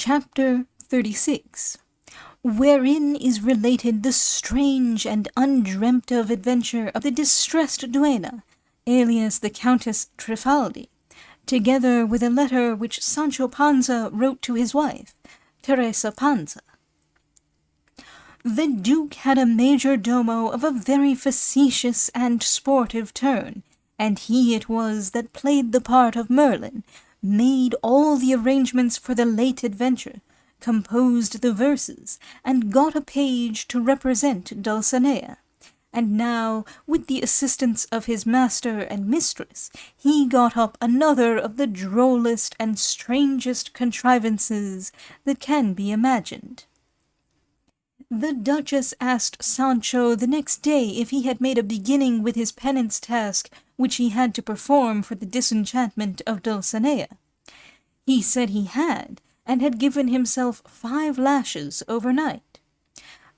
Chapter 36, wherein is related the strange and undreamt of adventure of the distressed duenna, alias the Countess Trifaldi, together with a letter which Sancho Panza wrote to his wife, Teresa Panza. The Duke had a major domo of a very facetious and sportive turn, and he it was that played the part of Merlin, made all the arrangements for the late adventure, composed the verses, and got a page to represent Dulcinea. And now, with the assistance of his master and mistress, he got up another of the drollest and strangest contrivances that can be imagined. The Duchess asked Sancho the next day if he had made a beginning with his penance task which he had to perform for the disenchantment of Dulcinea. He said he had, and had given himself 5 lashes overnight.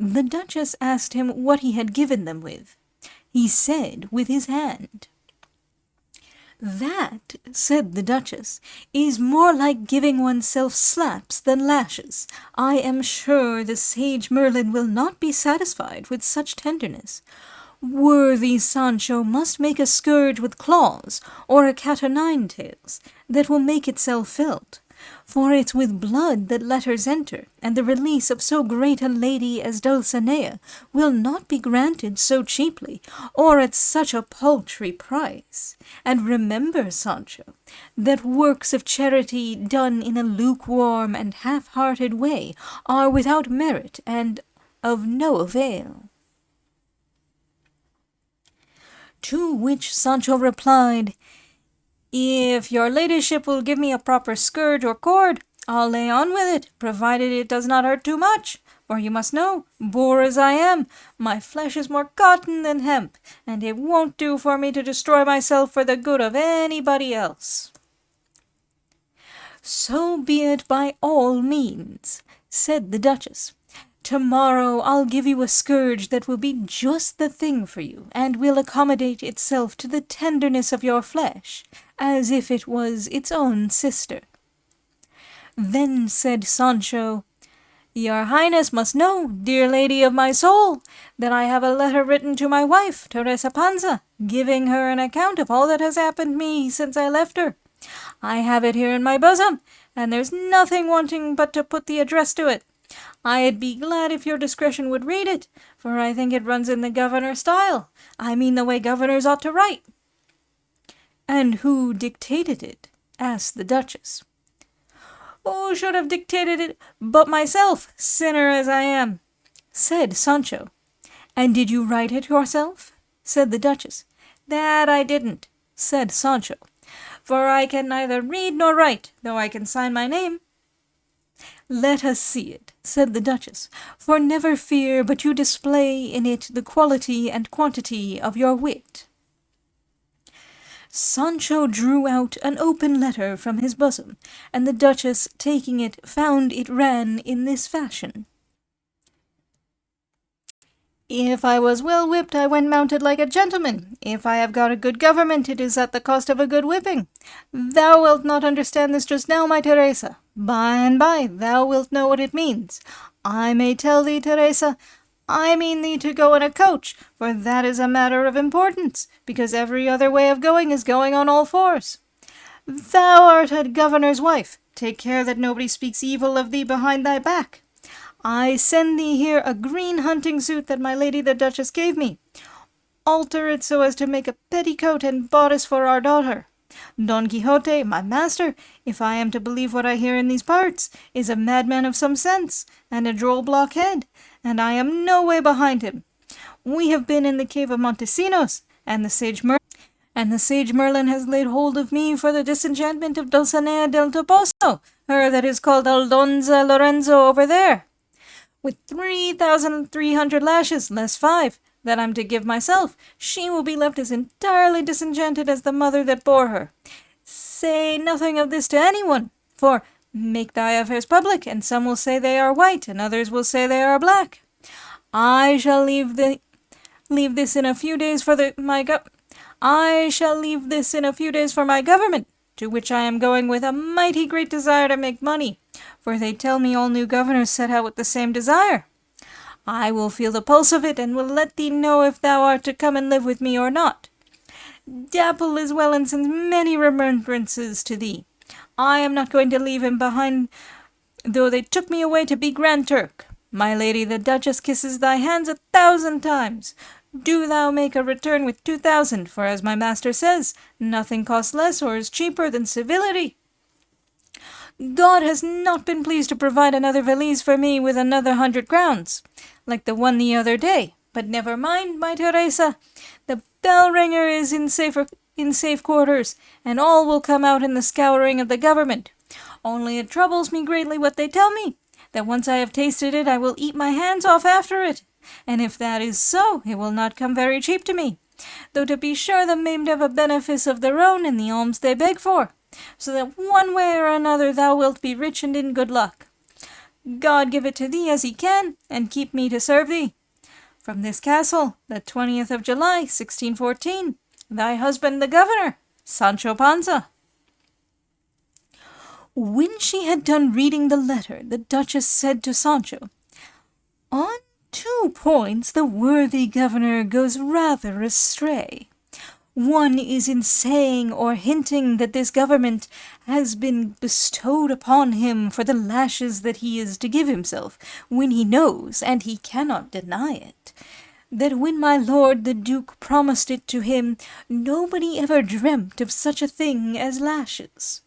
The Duchess asked him what he had given them with. He said with his hand. "That," said the Duchess, "is more like giving oneself slaps than lashes. I am sure the sage Merlin will not be satisfied with such tenderness. Worthy Sancho must make a scourge with claws, or a cat o' nine tails, that will make itself felt. For it's with blood that letters enter, and the release of so great a lady as Dulcinea will not be granted so cheaply, or at such a paltry price. And remember, Sancho, that works of charity done in a lukewarm and half-hearted way are without merit and of no avail." To which Sancho replied, "If your ladyship will give me a proper scourge or cord, I'll lay on with it, provided it does not hurt too much. For you must know, boor as I am, my flesh is more cotton than hemp, and it won't do for me to destroy myself for the good of anybody else." "So be it by all means," said the Duchess. "Tomorrow I'll give you a scourge that will be just the thing for you, and will accommodate itself to the tenderness of your flesh, as if it was its own sister." Then said Sancho, "Your Highness must know, dear lady of my soul, that I have a letter written to my wife, Teresa Panza, giving her an account of all that has happened me since I left her. I have it here in my bosom, and there's nothing wanting but to put the address to it. I'd be glad if your discretion would read it, for I think it runs in the governor style. I mean the way governors ought to write." "And who dictated it?" asked the Duchess. "Who should have dictated it but myself, sinner as I am?" said Sancho. "And did you write it yourself?" said the Duchess. "That I didn't," said Sancho, "for I can neither read nor write, though I can sign my name." "Let us see it," said the Duchess, "for never fear but you display in it the quality and quantity of your wit." Sancho drew out an open letter from his bosom, and the Duchess, taking it, found it ran in this fashion. "If I was well whipped, I went mounted like a gentleman. If I have got a good government, it is at the cost of a good whipping. Thou wilt not understand this just now, my Teresa. By and by thou wilt know what it means. I may tell thee, Teresa, I mean thee to go in a coach, for that is a matter of importance, because every other way of going is going on all fours. Thou art a governor's wife. Take care that nobody speaks evil of thee behind thy back. I send thee here a green hunting suit that my lady the Duchess gave me. Alter it so as to make a petticoat and bodice for our daughter. Don Quixote, my master, if I am to believe what I hear in these parts, is a madman of some sense, and a droll blockhead, and I am no way behind him. We have been in the cave of Montesinos, and the sage Merlin has laid hold of me for the disenchantment of Dulcinea del Toboso, her that is called Aldonza Lorenzo over there, with 3,300 lashes, less 5, that I'm to give myself. She will be left as entirely disenchanted as the mother that bore her. Say nothing of this to anyone, for make thy affairs public, and some will say they are white, and others will say they are black. I shall leave this in a few days for my government, to which I am going with a mighty great desire to make money, for they tell me all new governors set out with the same desire. I will feel the pulse of it, and will let thee know if thou art to come and live with me or not. Dapple is well and sends many remembrances to thee. I am not going to leave him behind, though they took me away to be Grand Turk. My lady the Duchess kisses thy hands 1,000 times. Do thou make a return with 2,000, for as my master says, nothing costs less or is cheaper than civility. God has not been pleased to provide another valise for me with another 100 crowns, like the one the other day. But never mind, my Teresa. The bell ringer is in safe quarters, and all will come out in the scouring of the government. Only it troubles me greatly what they tell me, that once I have tasted it I will eat my hands off after it. And if that is so, it will not come very cheap to me, though to be sure the maimed have a benefice of their own in the alms they beg for, so that one way or another thou wilt be rich and in good luck. God give it to thee as he can, and keep me to serve thee. From this castle, the 20th of July, 1614, thy husband the governor, Sancho Panza. When she had done reading the letter, the Duchess said to Sancho, "On 2 points the worthy governor goes rather astray. One is in saying or hinting that this government has been bestowed upon him for the lashes that he is to give himself, when he knows, and he cannot deny it, that when my lord the Duke promised it to him, nobody ever dreamt of such a thing as lashes.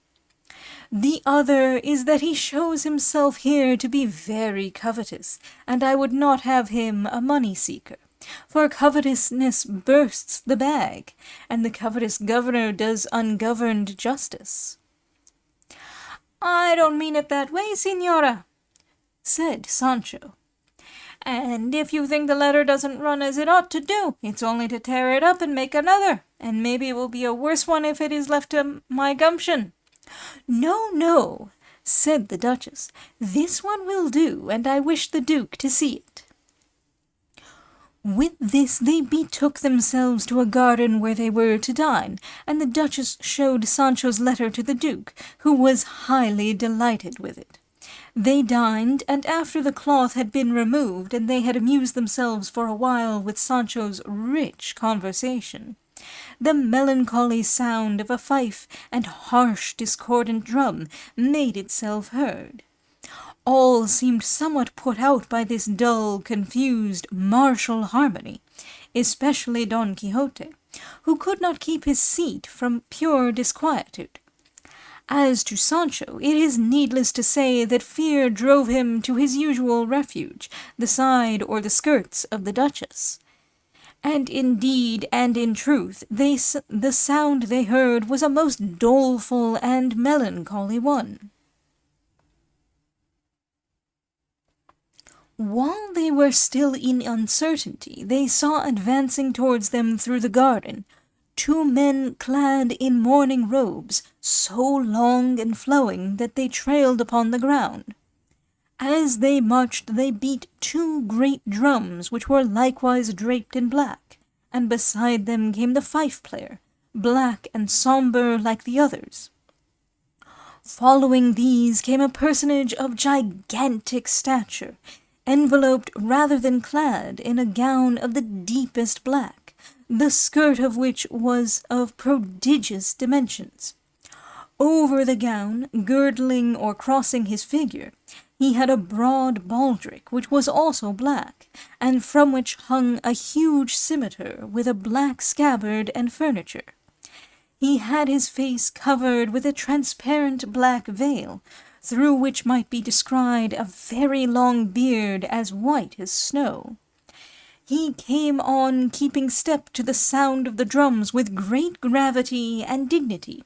The other is that he shows himself here to be very covetous, and I would not have him a money-seeker, for covetousness bursts the bag, and the covetous governor does ungoverned justice." "I don't mean it that way, Señora," said Sancho. "And if you think the letter doesn't run as it ought to do, it's only to tear it up and make another, and maybe it will be a worse one if it is left to my gumption." "No, no," said the Duchess. "This one will do, and I wish the Duke to see it." With this they betook themselves to a garden where they were to dine, and the Duchess showed Sancho's letter to the Duke, who was highly delighted with it. They dined, and after the cloth had been removed, and they had amused themselves for a while with Sancho's rich conversation, the melancholy sound of a fife and harsh discordant drum made itself heard. All seemed somewhat put out by this dull, confused, martial harmony, especially Don Quixote, who could not keep his seat from pure disquietude. As to Sancho, it is needless to say that fear drove him to his usual refuge, the side or the skirts of the Duchess. And indeed and in truth the sound they heard was a most doleful and melancholy one. While they were still in uncertainty, they saw advancing towards them through the garden 2 men clad in mourning robes, so long and flowing that they trailed upon the ground. As they marched they beat 2 great drums, which were likewise draped in black, and beside them came the fife-player, black and sombre like the others. Following these came a personage of gigantic stature, enveloped rather than clad in a gown of the deepest black, the skirt of which was of prodigious dimensions. Over the gown, girdling or crossing his figure, he had a broad baldric, which was also black, and from which hung a huge scimitar with a black scabbard and furniture. He had his face covered with a transparent black veil, through which might be descried a very long beard as white as snow. He came on keeping step to the sound of the drums with great gravity and dignity,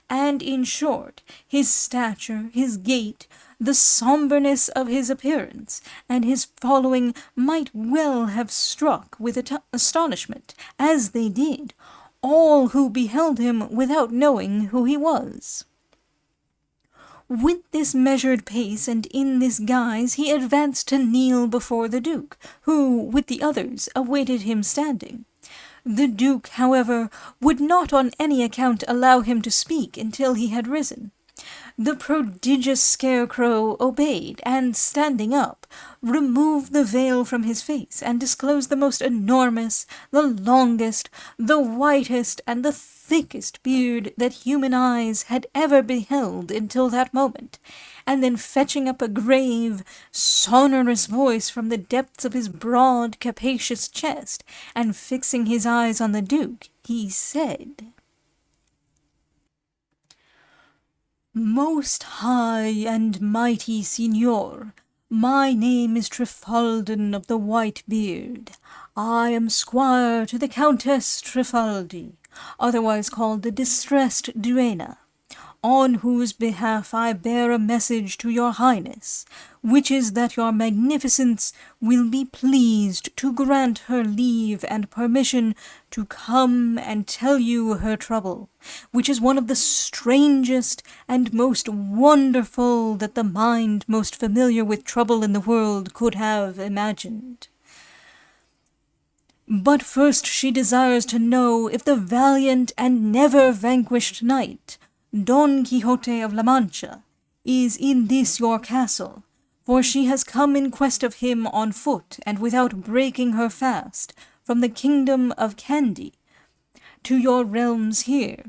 and in short, his stature, his gait, the sombreness of his appearance, and his following might well have struck with astonishment, as they did, all who beheld him without knowing who he was. With this measured pace and in this guise he advanced to kneel before the Duke, who, with the others, awaited him standing. The Duke, however, would not on any account allow him to speak until he had risen. The prodigious scarecrow obeyed, and, standing up, removed the veil from his face, and disclosed the most enormous, the longest, the whitest, and the thickest beard that human eyes had ever beheld until that moment, and then fetching up a grave, sonorous voice from the depths of his broad, capacious chest, and fixing his eyes on the Duke, he said, "Most high and mighty Signor, my name is Trifaldin of the White Beard. I am squire to the Countess Trifaldi, otherwise called the Distressed Duenna, on whose behalf I bear a message to your highness, which is that your magnificence will be pleased to grant her leave and permission to come and tell you her trouble, which is one of the strangest and most wonderful that the mind most familiar with trouble in the world could have imagined. But first she desires to know if the valiant and never vanquished knight, Don Quixote of La Mancha, is in this your castle, for she has come in quest of him on foot and without breaking her fast, from the kingdom of Kandy to your realms here,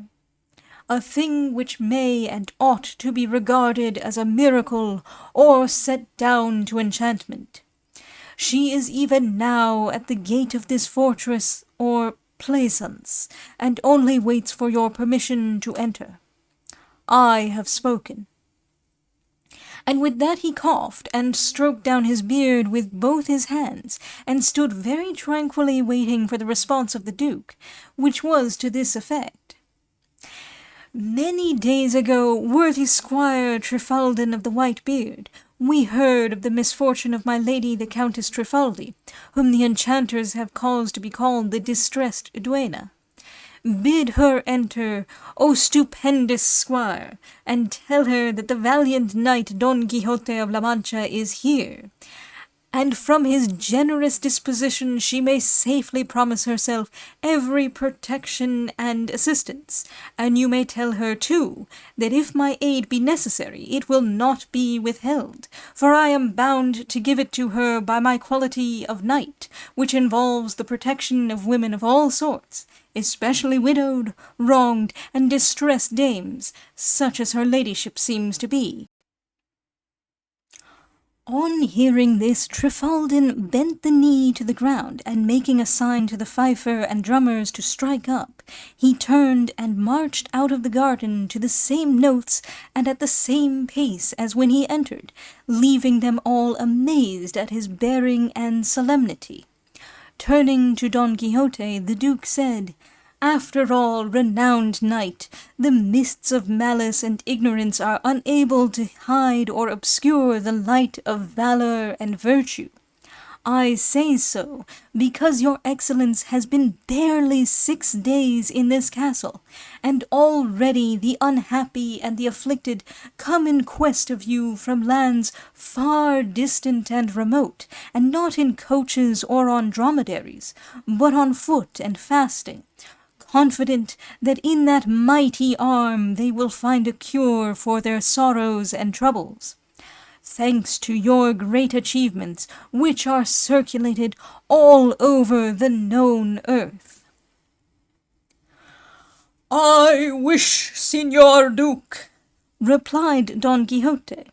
a thing which may and ought to be regarded as a miracle or set down to enchantment. She is even now at the gate of this fortress or plaisance, and only waits for your permission to enter. I have spoken." And with that he coughed, and stroked down his beard with both his hands, and stood very tranquilly waiting for the response of the Duke, which was to this effect: "Many days ago, worthy Squire Trifaldin of the White Beard, we heard of the misfortune of my lady the Countess Trifaldi, whom the enchanters have caused to be called the Distressed Duenna. Bid her enter, O stupendous squire, and tell her that the valiant knight Don Quixote of La Mancha is here, and from his generous disposition she may safely promise herself every protection and assistance, and you may tell her, too, that if my aid be necessary, it will not be withheld, for I am bound to give it to her by my quality of knight, which involves the protection of women of all sorts, especially widowed, wronged, and distressed dames, such as her ladyship seems to be." On hearing this, Trifaldin bent the knee to the ground, and making a sign to the fifer and drummers to strike up, he turned and marched out of the garden to the same notes and at the same pace as when he entered, leaving them all amazed at his bearing and solemnity. Turning to Don Quixote, the Duke said, "After all, renowned knight, the mists of malice and ignorance are unable to hide or obscure the light of valor and virtue. I say so, because your excellence has been barely 6 days in this castle, and already the unhappy and the afflicted come in quest of you from lands far distant and remote, and not in coaches or on dromedaries, but on foot and fasting, confident that in that mighty arm they will find a cure for their sorrows and troubles. Thanks to your great achievements, which are circulated all over the known earth." "I wish, Signor Duke," replied Don Quixote,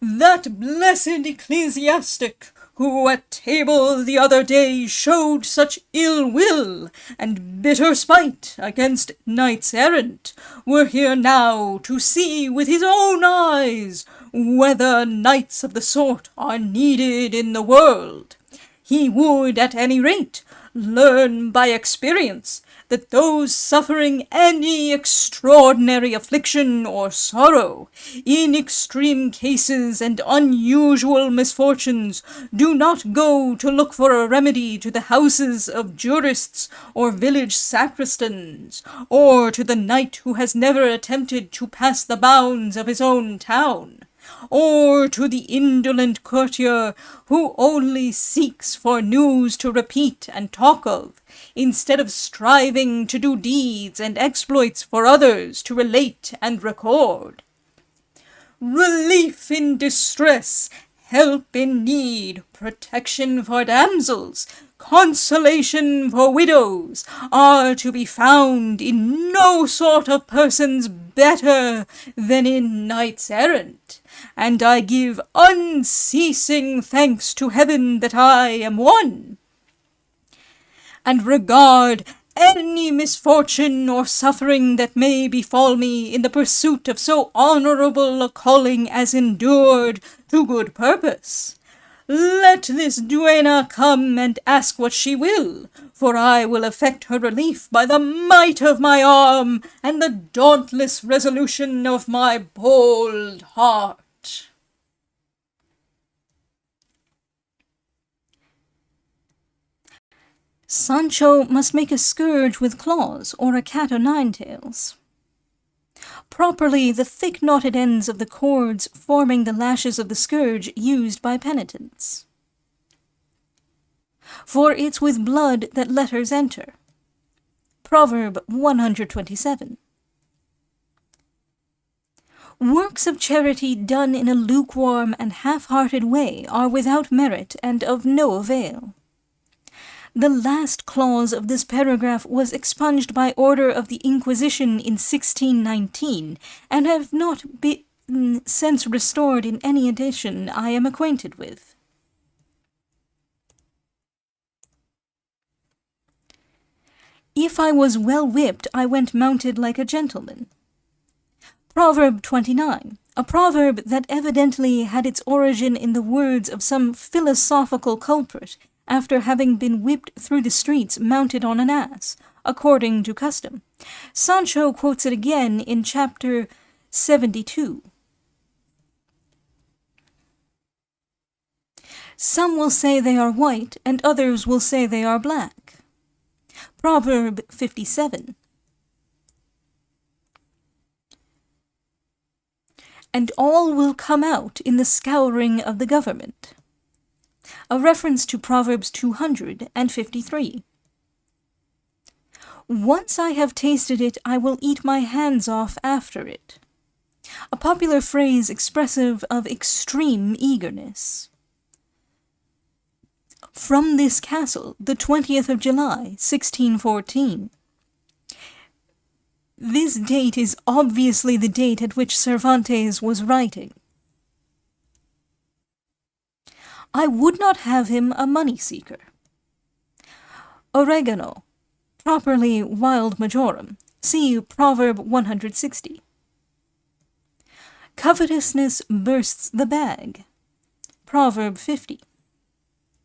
"that blessed ecclesiastic, who at table the other day showed such ill will and bitter spite against knights errant, were here now to see with his own eyes whether knights of the sort are needed in the world. He would, at any rate, learn by experience that those suffering any extraordinary affliction or sorrow, in extreme cases and unusual misfortunes, do not go to look for a remedy to the houses of jurists or village sacristans, or to the knight who has never attempted to pass the bounds of his own town, or to the indolent courtier who only seeks for news to repeat and talk of, instead of striving to do deeds and exploits for others to relate and record. relief in distress, help in need, protection for damsels, consolation for widows, are to be found in no sort of persons better than in knights errant, and I give unceasing thanks to heaven that I am one, and regard any misfortune or suffering that may befall me in the pursuit of so honourable a calling as endured to good purpose. Let this duenna come and ask what she will, for I will effect her relief by the might of my arm and the dauntless resolution of my bold heart. Sancho must make a scourge with claws, or a cat o' nine tails. Properly, the thick knotted ends of the cords forming the lashes of the scourge used by penitents. For it's with blood that letters enter. Proverb 127. Works of charity done in a lukewarm and half-hearted way are without merit and of no avail. The last clause of this paragraph was expunged by order of the Inquisition in 1619, and have not been since restored in any edition I am acquainted with. If I was well whipped, I went mounted like a gentleman. Proverb 29, a proverb that evidently had its origin in the words of some philosophical culprit, after having been whipped through the streets mounted on an ass, according to custom. Sancho quotes it again in chapter 72. Some will say they are white, and others will say they are black. Proverb 57. And all will come out in the scouring of the government. A reference to Proverbs 253. Once I have tasted it, I will eat my hands off after it. A popular phrase expressive of extreme eagerness. From this castle, the 20th of July, 1614. This date is obviously the date at which Cervantes was writing. I would not have him a money-seeker. Oregano, properly wild majorum. See Proverb 160. Covetousness bursts the bag. Proverb 50.